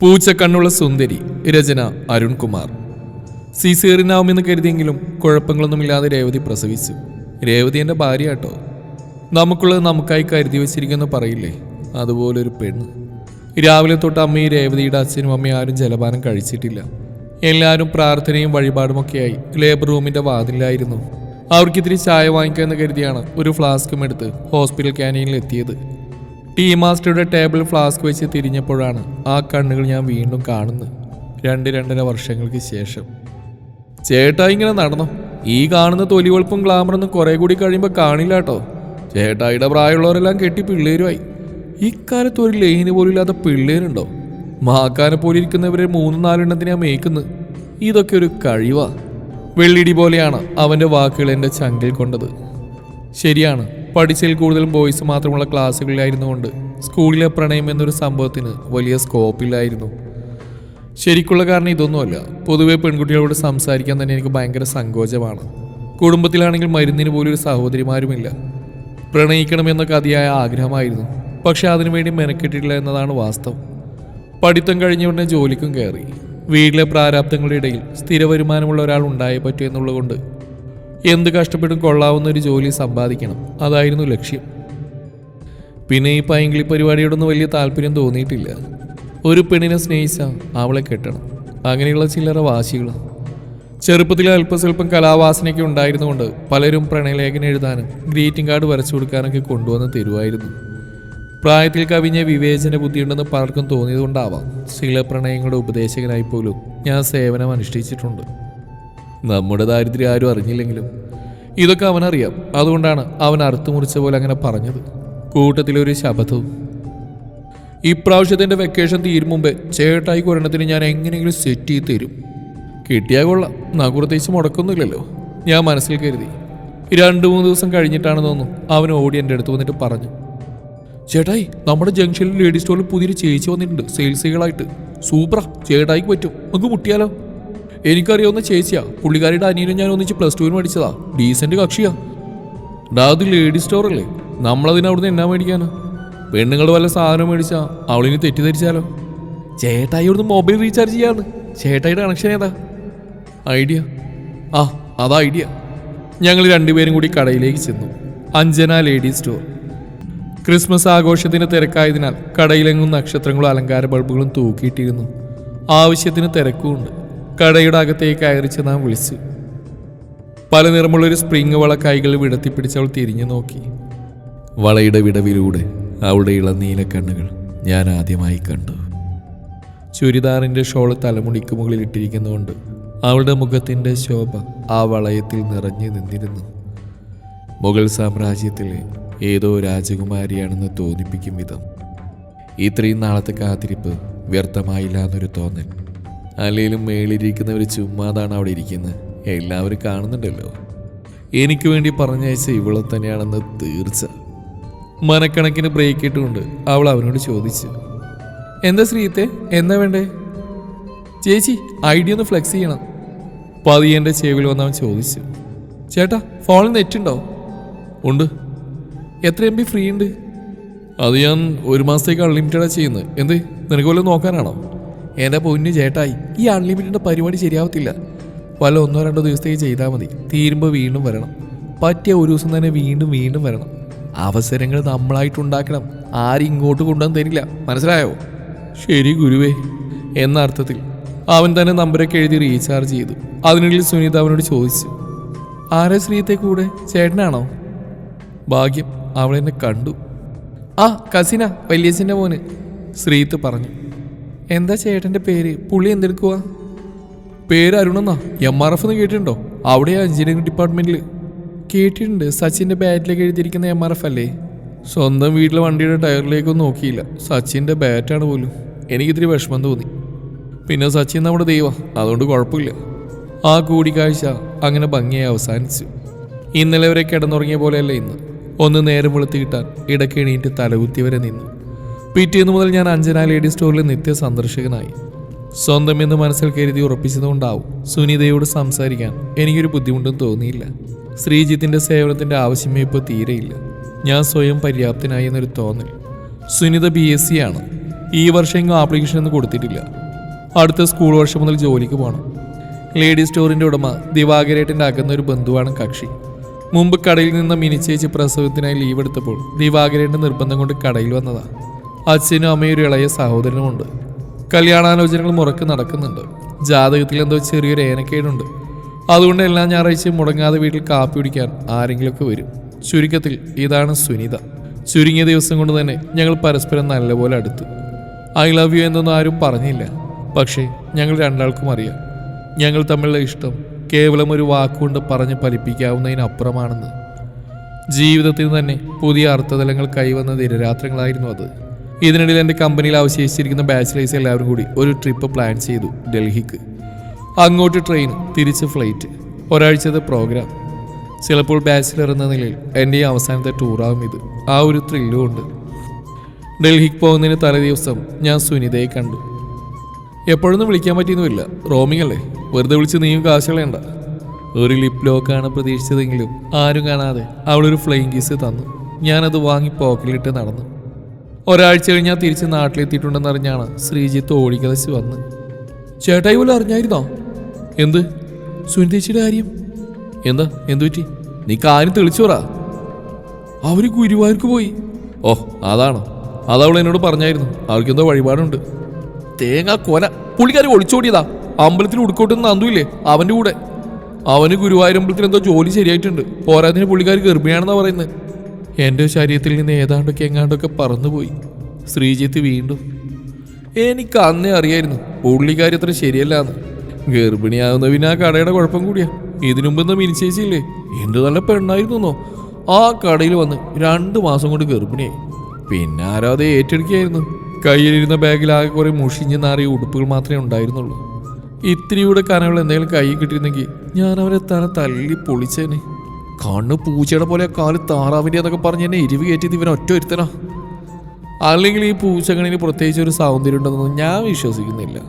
പൂച്ചക്കണ്ണുള്ള സുന്ദരി. രചന അരുൺകുമാർ. സിസേറിനാവുമെന്ന് കരുതിയെങ്കിലും കുഴപ്പങ്ങളൊന്നുമില്ലാതെ രേവതി പ്രസവിച്ചു. രേവതി എൻ്റെ ഭാര്യ കേട്ടോ. നമുക്കുള്ളത് നമുക്കായി കരുതി വെച്ചിരിക്കുമെന്ന് പറയില്ലേ, അതുപോലൊരു പെണ്ണ്. രാവിലെ തൊട്ട് അമ്മയും രേവതിയുടെ അച്ഛനും അമ്മയും ആരും ജലപാനം കഴിച്ചിട്ടില്ല. എല്ലാവരും പ്രാർത്ഥനയും വഴിപാടുമൊക്കെയായി ലേബർ റൂമിൻ്റെ വാതിലായിരുന്നു. അവർക്കിത്തിരി ചായ വാങ്ങിക്കാമെന്ന് കരുതിയാണ് ഒരു ഫ്ലാസ്കും എടുത്ത് ഹോസ്പിറ്റൽ ക്യാൻറ്റീനിൽ എത്തിയത്. ടീ മാസ്റ്ററുടെ ടേബിൾ ഫ്ലാസ്ക് വെച്ച് തിരിഞ്ഞപ്പോഴാണ് ആ കണ്ണുകൾ ഞാൻ വീണ്ടും കാണുന്നത്. 2-2.5 വർഷങ്ങൾക്ക് ശേഷം. ചേട്ടാ ഇങ്ങനെ നടന്നോ? ഈ കാണുന്ന തൊലിവെളുപ്പും ഗ്ലാമറൊന്നും കുറെ കൂടി കഴിയുമ്പോൾ കാണില്ല കേട്ടോ. ചേട്ടായിയുടെ പ്രായമുള്ളവരെല്ലാം കെട്ടി പിള്ളേരുമായി. ഇക്കാലത്ത് ഒരു ലൈന് പോലും ഇല്ലാത്ത പിള്ളേരുണ്ടോ? മാക്കാനെ പോലെ ഇരിക്കുന്നവരെ 3-4 എണ്ണത്തിനാ മേക്കുന്നത്. ഇതൊക്കെ ഒരു കഴിവാ. വെള്ളിടി പോലെയാണ് അവൻ്റെ വാക്കുകൾ എൻ്റെ ചങ്കിൽ കൊണ്ടത്. ശരിയാണ്, പഠിച്ചതിൽ കൂടുതലും ബോയ്സ് മാത്രമുള്ള ക്ലാസ്സുകളിലായിരുന്നുകൊണ്ട് സ്കൂളിലെ പ്രണയം എന്നൊരു സംഭവത്തിന് വലിയ സ്കോപ്പില്ലായിരുന്നു. ശരിക്കുള്ള കാരണം ഇതൊന്നുമല്ല. പൊതുവെ പെൺകുട്ടികളോട് സംസാരിക്കാൻ തന്നെ എനിക്ക് ഭയങ്കര സങ്കോചമാണ്. കുടുംബത്തിലാണെങ്കിൽ മരുന്നിന് പോലും ഒരു സഹോദരിമാരുമില്ല. പ്രണയിക്കണമെന്നൊക്കെ അതിയായ ആഗ്രഹമായിരുന്നു. പക്ഷെ അതിനുവേണ്ടി മെനക്കെട്ടിട്ടില്ല എന്നതാണ് വാസ്തവം. പഠിത്തം കഴിഞ്ഞ ഉടനെ ജോലിക്കും കയറി. വീട്ടിലെ പ്രാരാബ്ദങ്ങളുടെ ഇടയിൽ സ്ഥിര വരുമാനമുള്ള ഒരാൾ ഉണ്ടായേ പറ്റൂ എന്നുള്ളതുകൊണ്ട് എന്ത് കഷ്ടപ്പെട്ടും കൊള്ളാവുന്ന ഒരു ജോലി സമ്പാദിക്കണം, അതായിരുന്നു ലക്ഷ്യം. പിന്നെ ഈ പൈങ്കിളി പരിപാടിയോടൊന്നും വലിയ താല്പര്യം തോന്നിയിട്ടില്ല. ഒരു പെണ്ണിനെ സ്നേഹിച്ചാൽ അവളെ കെട്ടണം, അങ്ങനെയുള്ള ചില്ലറ വാശികൾ. ചെറുപ്പത്തിൽ അല്പസ്വല്പം കലാവാസനയൊക്കെ ഉണ്ടായിരുന്നുകൊണ്ട് പലരും പ്രണയലേഖനം എഴുതാനും ഗ്രീറ്റിംഗ് കാർഡ് വരച്ചു കൊടുക്കാനൊക്കെ കൊണ്ടുവന്ന് തരുമായിരുന്നു. പ്രായത്തിൽ കവിഞ്ഞ വിവേചന ബുദ്ധിയുണ്ടെന്ന് പലർക്കും തോന്നിയതുകൊണ്ടാവാം ചില പ്രണയങ്ങളുടെ ഉപദേശകനായി പോലും ഞാൻ സേവനം അനുഷ്ഠിച്ചിട്ടുണ്ട്. നമ്മുടെ ദാരിദ്ര്യം ആരും അറിഞ്ഞില്ലെങ്കിലും ഇതൊക്കെ അവനറിയാം. അതുകൊണ്ടാണ് അവൻ അറുത്തു മുറിച്ച പോലെ അങ്ങനെ പറഞ്ഞത്. കൂട്ടത്തിലൊരു ശബദവും. ഇപ്രാവശ്യത്തിൻ്റെ വെക്കേഷൻ തീരും മുമ്പേ ചേട്ടായി ഒരെണ്ണത്തിന് ഞാൻ എങ്ങനെയെങ്കിലും സെറ്റ് ചെയ്ത് തരും. കിട്ടിയാൽ കൊള്ളാം, നഗുറത്തേച്ച് മുടക്കൊന്നുമില്ലല്ലോ, ഞാൻ മനസ്സിൽ കരുതി. 2-3 ദിവസം കഴിഞ്ഞിട്ടാണ് തോന്നുന്നു അവൻ ഓടി എൻ്റെ അടുത്ത് വന്നിട്ട് പറഞ്ഞു, ചേട്ടായി നമ്മുടെ ജംഗ്ഷനിൽ ലേഡീസ് സ്റ്റോറിൽ പുതിയൊരു ചേച്ചി വന്നിട്ടുണ്ട് സെയിൽസുകളായിട്ട്. സൂപ്പറാ, ചേട്ടായിക്ക് പറ്റും, നമുക്ക് മുട്ടിയാലോ? എനിക്കറിയാവുന്ന ചേച്ചിയാ. പുള്ളിക്കാരിയുടെ അനിയനും ഞാൻ ഒന്നിച്ച് +2 പഠിച്ചതാ. ഡീസന്റ് കക്ഷിയാ. അത് ലേഡീസ് സ്റ്റോറല്ലേ, നമ്മളതിന് അവിടുന്ന് എന്നാ മേടിക്കാനാ? പെണ്ണുങ്ങൾ വല്ല സാധനം മേടിച്ചാ അവളിനി തെറ്റിദ്ധരിച്ചാലോ? ചേട്ടായി ഇവിടുന്ന് മൊബൈൽ റീചാർജ് ചെയ്യാന്ന്. ചേട്ടായിയുടെ കണക്ഷൻ ഏതാ? ഐഡിയ. അതാ ഐഡിയ. ഞങ്ങൾ 2 പേരും കൂടി കടയിലേക്ക് ചെന്നു. Anjana ladies store. ക്രിസ്മസ് ആഘോഷത്തിന് തിരക്കായതിനാൽ കടയിലെങ്ങും നക്ഷത്രങ്ങളും അലങ്കാര ബൾബുകളും തൂക്കിയിട്ടിരുന്നു. ആവശ്യത്തിന് തിരക്കുമുണ്ട്. കടയുടെ അകത്തേക്ക് അയറിച്ച് നാം വിളിച്ചു. പല നിറമുള്ളൊരു സ്പ്രിങ് വള കൈകൾ വിടത്തിപ്പിടിച്ചവൾ തിരിഞ്ഞു നോക്കി. വളയുടെ വിടവിലൂടെ അവളുടെ ഇളനീല കണ്ണുകൾ ഞാൻ ആദ്യമായി കണ്ടു. ചുരിദാറിൻ്റെ ഷോള് തലമുടിക്ക് മുകളിൽ ഇട്ടിരിക്കുന്നതുകൊണ്ട് അവളുടെ മുഖത്തിൻ്റെ ശോഭ ആ വളയത്തിൽ നിറഞ്ഞു നിന്നിരുന്നു. മുഗൾ സാമ്രാജ്യത്തിലെ ഏതോ രാജകുമാരിയാണെന്ന് തോന്നിപ്പിക്കും വിധം. ഇത്രയും നാളത്തെ കാത്തിരിപ്പ് വ്യർത്ഥമായില്ല എന്നൊരു തോന്നൽ. അല്ലെങ്കിലും മേളിരിക്കുന്നവർ ചുമ്മാതാണ് അവിടെ ഇരിക്കുന്നത്, എല്ലാവരും കാണുന്നുണ്ടല്ലോ. എനിക്ക് വേണ്ടി പറഞ്ഞയച്ച ഇവളെ തന്നെയാണെന്ന് തീർച്ച. മനക്കണക്കിന് ബ്രേക്ക് ഇട്ടുകൊണ്ട് അവൾ അവനോട് ചോദിച്ചു, എന്താ ശ്രീത്തെ, എന്താ വേണ്ടേ? ചേച്ചി ഐഡിയ ഒന്ന് ഫ്ലെക്സ് ചെയ്യണം. പതിയെൻ്റെ ചെവിയിൽ വന്നവൻ ചോദിച്ചു. ചേട്ടാ ഫോണിൽ നെറ്റുണ്ടോ? ഉണ്ട്. എത്ര MB ഫ്രീ ഉണ്ട്? അത് ഞാൻ 1 മാസത്തേക്ക് അൺലിമിറ്റഡാണ് ചെയ്യുന്നത്. എന്ത്, നിനക്ക് വല്ലതും നോക്കാനാണോ? എൻ്റെ പൊന്നു ചേട്ടായി, ഈ അൺലിമിറ്റഡ് പരിപാടി ശരിയാവത്തില്ല. വല്ല 1-2 ദിവസത്തേക്ക് ചെയ്താൽ മതി. തീരുമ്പോൾ വീണ്ടും വരണം. പറ്റിയ ഒരു ദിവസം തന്നെ വീണ്ടും വീണ്ടും വരണം. അവസരങ്ങൾ നമ്മളായിട്ടുണ്ടാക്കണം, ആരും ഇങ്ങോട്ട് കൊണ്ടുവന്ന് തരില്ല, മനസ്സിലായോ? ശരി ഗുരുവേ എന്ന അർത്ഥത്തിൽ അവൻ തന്നെ നമ്പരൊക്കെ എഴുതി റീചാർജ് ചെയ്തു. അതിനുള്ളിൽ സുനിത അവനോട് ചോദിച്ചു, ആരാ ശ്രീത്തെ കൂടെ? ചേട്ടനാണോ? ഭാഗ്യം, അവളെന്നെ കണ്ടു. കസിന, വലിയച്ഛൻ്റെ മോന്, ശ്രീത്ത് പറഞ്ഞു. എന്താ ചേട്ടൻ്റെ പേര്? പുള്ളി എന്തെടുക്കുക? പേര് അരുണെന്നാ. MRF എന്ന് കേട്ടിട്ടുണ്ടോ? അവിടെയാ എഞ്ചിനീയറിംഗ് ഡിപ്പാർട്ട്മെന്റിൽ. കേട്ടിട്ടുണ്ട്. സച്ചിൻ്റെ ബാറ്റിലേക്ക് എഴുതിയിരിക്കുന്ന MRF അല്ലേ? സ്വന്തം വീട്ടിലെ വണ്ടിയുടെ ടയറിലേക്കൊന്നും നോക്കിയില്ല. സച്ചിൻ്റെ ബാറ്റാണ് പോലും. എനിക്കിത്തിരി വിഷമം തോന്നി. പിന്നെ സച്ചിൻ നമ്മുടെ ദൈവം, അതുകൊണ്ട് കുഴപ്പമില്ല. ആ കൂടിക്കാഴ്ച അങ്ങനെ ഭംഗിയായി അവസാനിച്ചു. ഇന്നലെ വരെ കിടന്നുറങ്ങിയ പോലെയല്ല ഇന്ന്. ഒന്ന് നേരം വെളുത്ത് കിട്ടാൻ ഇടയ്ക്ക് എണീറ്റ് തലകുത്തി വരെ നിന്നു. പിറ്റേന്ന് മുതൽ ഞാൻ അഞ്ജന ലേഡീസ് സ്റ്റോറിലെ നിത്യ സന്ദർശകനായി. സ്വന്തം എന്ന് മനസ്സിൽ കരുതി ഉറപ്പിച്ചതുകൊണ്ടാവും സുനിതയോട് സംസാരിക്കാൻ എനിക്കൊരു ബുദ്ധിമുട്ടും തോന്നിയില്ല. ശ്രീജിത്തിൻ്റെ സേവനത്തിൻ്റെ ആവശ്യമേ ഇപ്പോൾ തീരെയില്ല. ഞാൻ സ്വയം പര്യാപ്തനായി എന്നൊരു തോന്നൽ. സുനിത BSc ആണ്. ഈ വർഷം ആപ്ലിക്കേഷൻ ഒന്നും കൊടുത്തിട്ടില്ല. അടുത്ത സ്കൂൾ വർഷം മുതൽ ജോലിക്ക് പോകണം. ലേഡി സ്റ്റോറിൻ്റെ ഉടമ ദിവാകരേട്ടൻ്റെ അകന്ന ഒരു ബന്ധുവാണ് കക്ഷി. മുമ്പ് കടയിൽ നിന്ന് മിനിച്ചേച്ച് പ്രസവത്തിനായി ലീവ് എടുത്തപ്പോൾ ദിവാകരേട്ടൻ്റെ നിർബന്ധം കൊണ്ട് കടയിൽ വന്നതാ. അച്ഛനും അമ്മയും ഒരു ഇളയ സഹോദരനുമുണ്ട്. കല്യാണാലോചനകൾ മുറക്ക് നടക്കുന്നുണ്ട്. ജാതകത്തിൽ എന്തോ ചെറിയൊരു ഏനക്കേടുണ്ട്. അതുകൊണ്ട് എല്ലാ ഞായറാഴ്ചയും മുടങ്ങാതെ വീട്ടിൽ കാപ്പി കുടിക്കാൻ ആരെങ്കിലുമൊക്കെ വരും. ചുരുക്കത്തിൽ ഇതാണ് സുനിത. ചുരുങ്ങിയ ദിവസം കൊണ്ട് തന്നെ ഞങ്ങൾ പരസ്പരം നല്ലപോലെ അടുത്തു. ഐ ലവ് യു എന്നൊന്നും ആരും പറഞ്ഞില്ല. പക്ഷേ ഞങ്ങൾ രണ്ടാൾക്കും അറിയാം ഞങ്ങൾ തമ്മിലുള്ള ഇഷ്ടം കേവലം ഒരു വാക്കുകൊണ്ട് പറഞ്ഞ് ഫലിപ്പിക്കാവുന്നതിനപ്പുറമാണെന്ന്. ജീവിതത്തിൽ തന്നെ പുതിയ അർത്ഥതലങ്ങൾ കൈവന്ന ദിനരാത്രങ്ങളായിരുന്നു അത്. ഇതിനിടയിൽ എൻ്റെ കമ്പനിയിൽ അവശേഷിച്ചിരിക്കുന്ന ബാച്ചിലേഴ്സ് എല്ലാവരും കൂടി ഒരു ട്രിപ്പ് പ്ലാൻ ചെയ്തു ഡൽഹിക്ക്. അങ്ങോട്ട് ട്രെയിൻ, തിരിച്ച് ഫ്ലൈറ്റ്, ഒരാഴ്ചത്തെ പ്രോഗ്രാം. ചിലപ്പോൾ ബാച്ചിലർ എന്ന നിലയിൽ എൻ്റെ ഈ അവസാനത്തെ ടൂറാവും ഇത്. ആ ഒരു ത്രില്ലും ഉണ്ട്. ഡൽഹിക്ക് പോകുന്നതിന് തലേദിവസം ഞാൻ സുനിതയെ കണ്ടു. എപ്പോഴൊന്നും വിളിക്കാൻ പറ്റിയൊന്നുമില്ല, റോമിംഗ് അല്ലേ, വെറുതെ വിളിച്ച് നീയും കാശുകളേണ്ട. ഒരു ലിപ് ലോക്കാണ് പ്രതീക്ഷിച്ചതെങ്കിലും ആരും കാണാതെ അവളൊരു ഫ്ലൈയിങ് കിസ് തന്നു. ഞാനത് വാങ്ങി പോക്കറ്റിലിട്ട് നടന്നു. ഒരാഴ്ച കഴിഞ്ഞാൽ തിരിച്ച് നാട്ടിലെത്തിയിട്ടുണ്ടെന്നറിഞ്ഞാണ് ശ്രീജിത്ത് ഓടിക്കതച്ച് വന്ന്. ചേട്ടായി പോലും അറിഞ്ഞായിരുന്നോ? എന്ത്? സുനിതേച്ചിയുടെ കാര്യം എന്താ? എന്തു പറ്റി? നീ കാര്യം തെളിച്ചു പറ. അവര് ഗുരുവായൂർക്ക് പോയി. ഓ അതാണോ? അതവൾ എന്നോട് പറഞ്ഞായിരുന്നു. അവർക്കെന്തോ വഴിപാടുണ്ട്. തേങ്ങാ കൊല, പുള്ളിക്കാരി ഒളിച്ചോടിയതാ. അമ്പലത്തിൽ ഉടുക്കോട്ടെന്ന് നന്ദുയില്ലേ, അവൻ്റെ കൂടെ. അവന് ഗുരുവായൂരമ്പലത്തിൽ എന്തോ ജോലി ശരിയായിട്ടുണ്ട്. പോരാതിന് പുള്ളിക്കാരി ഗർഭിണിയാണെന്നാ പറയുന്നത്. എൻ്റെ ശരീരത്തിൽ നിന്ന് ഏതാണ്ടൊക്കെ എങ്ങാണ്ടൊക്കെ പറന്നുപോയി. ശ്രീജിത്ത് വീണ്ടും. എനിക്ക് അന്നേ അറിയായിരുന്നു പുള്ളിക്കാരി അത്ര ശരിയല്ലാന്ന്. ഗർഭിണിയാകുന്ന പിന്നെ ആ കടയുടെ കുഴപ്പം കൂടിയാ. ഇതിനുമ്പെന്ന് മിനിച്ചേച്ചില്ലേ, എന്ത് നല്ല പെണ്ണായിരുന്നോ. ആ കടയിൽ വന്ന് 2 മാസം കൊണ്ട് ഗർഭിണിയായി. പിന്നെ ആരോ അത് ഏറ്റെടുക്കുകയായിരുന്നു. കയ്യിലിരുന്ന ബാഗിൽ ആകെ കുറെ മുഷിഞ്ഞ് നാറിയ ഉടുപ്പുകൾ മാത്രമേ ഉണ്ടായിരുന്നുള്ളൂ. ഇത്തിരിയൂടെ കനകൾ എന്തെങ്കിലും കൈ കിട്ടിയിരുന്നെങ്കിൽ ഞാൻ അവരെ തന്നെ തല്ലി പൊളിച്ചേനെ. കണ്ണ് പൂച്ചയുടെ പോലെ കാല് താറാവിൻ്റെ എന്നൊക്കെ പറഞ്ഞ് എന്നെ എരിവ് കയറ്റിയത് ഇവൻ ഒറ്റ ഒരുത്തനാ. അല്ലെങ്കിൽ ഈ പൂച്ചകളിന് പ്രത്യേകിച്ച് ഒരു സൗന്ദര്യം ഉണ്ടെന്നൊന്നും ഞാൻ വിശ്വസിക്കുന്നില്ല.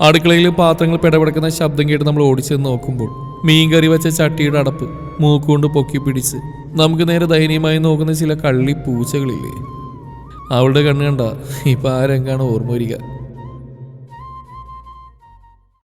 അടുക്കളയിൽ പാത്രങ്ങൾ പിടപെടക്കുന്ന ശബ്ദം കേട്ട് നമ്മൾ ഓടിച്ചെന്ന് നോക്കുമ്പോൾ മീൻകറി വെച്ച ചട്ടിയുടെ അടപ്പ് മൂക്കുകൊണ്ട് പൊക്കി പിടിച്ച് നമുക്ക് നേരെ ദയനീയമായി നോക്കുന്ന ചില കള്ളി പൂച്ചകളില്ലേ. അവളുടെ കണ്ണ് കണ്ട ഇപ്പം ആ രംഗാണ് ഓർമ്മ വരിക.